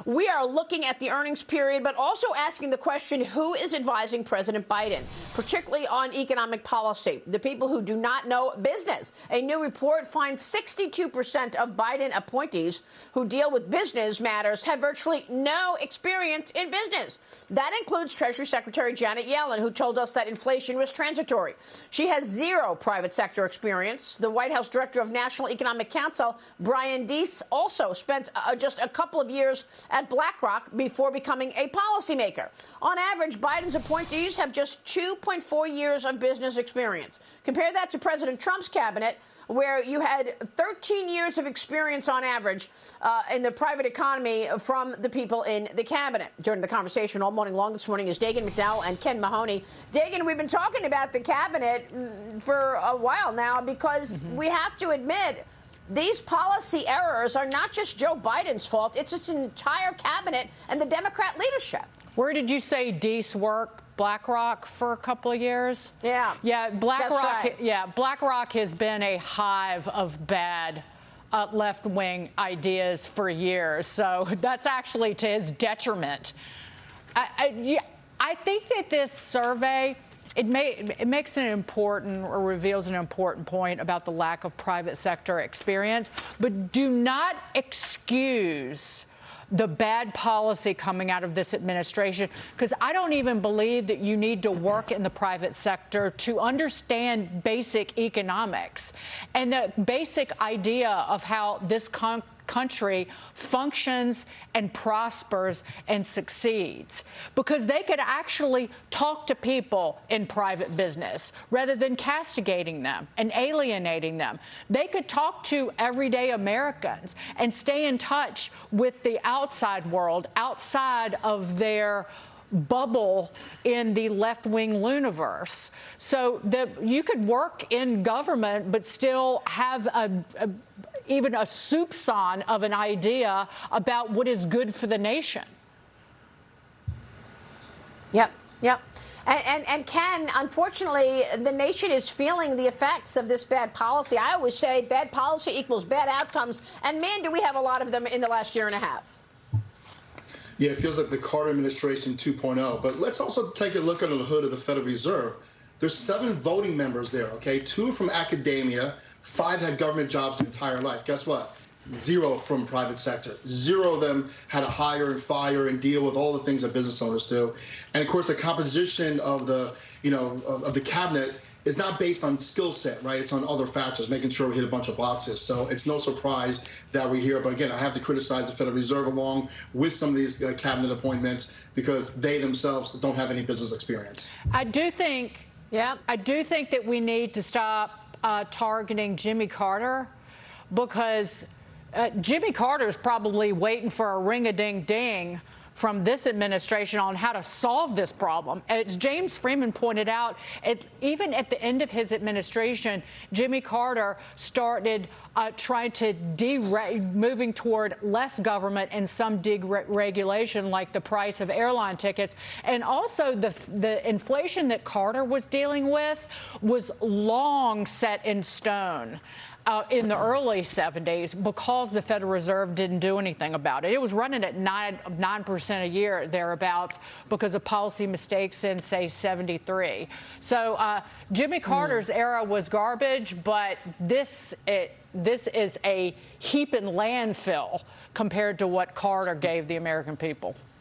We are looking at the earnings period, but also asking the question, who is advising President Biden, particularly on economic policy? The people who do not know business. A new report finds 62% of Biden appointees who deal with business matters have virtually no experience in business. That includes Treasury Secretary Janet Yellen, who told us that inflation was transitory. She has zero private sector experience. The White House Director of National Economic Council, Brian Deese, also spent just a couple of years at BlackRock before becoming a policymaker. On average, Biden's appointees have just 2.4 years of business experience. Compare that to President Trump's cabinet, where you had 13 years of experience on average in the private economy from the people in the cabinet. During the conversation all morning long this morning is Dagen, McDowell, and Ken Mahoney. Dagen, we've been talking about the cabinet for a while now because we have to admit these policy errors are not just Joe Biden's fault. It's its entire cabinet and the Democrat leadership. Where did you say Deese worked? BlackRock for a couple of years? Yeah. Yeah, BlackRock. Right. Yeah, BlackRock has been a hive of bad left-wing ideas for years. So that's actually to his detriment. I think that this survey, it makes an important or reveals an important point about the lack of private sector experience, but do not excuse the bad policy coming out of this administration, because I don't even believe that you need to work in the private sector to understand basic economics and the basic idea of how this country functions and prospers and succeeds, because they could actually talk to people in private business rather than castigating them and alienating them. They could talk to everyday Americans and stay in touch with the outside world, outside of their bubble in the left-wing universe. So that you could work in government but still have even a soupçon of an idea about what is good for the nation. Yep. And Ken, unfortunately, the nation is feeling the effects of this bad policy. I always say bad policy equals bad outcomes. And man, do we have a lot of them in the last year and a half. Yeah, it feels like the Carter administration 2.0. But let's also take a look under the hood of the Federal Reserve. There's 7 voting members there, okay? 2 from academia, 5 had government jobs their entire life. Guess what? 0 from private sector. 0 of them had to hire and fire and deal with all the things that business owners do. And of course, the composition of the, of the cabinet is not based on skill set, right? It's on other factors, making sure we hit a bunch of boxes. So it's no surprise that we're here. But again, I have to criticize the Federal Reserve along with some of these cabinet appointments because they themselves don't have any business experience. I do think that we need to stop targeting Jimmy Carter, because Jimmy Carter's probably waiting for a ring-a-ding-ding from this administration on how to solve this problem. As James Freeman pointed out, even at the end of his administration, Jimmy Carter started trying to moving toward less government and some deregulation, like the price of airline tickets. And also the inflation that Carter was dealing with was long set in stone in the early 70s because the Federal Reserve didn't do anything about it. It was running at 9% a year thereabouts because of policy mistakes in, say, 73. So Jimmy Carter's era was garbage, but this is a heap in landfill compared to what Carter gave the American people.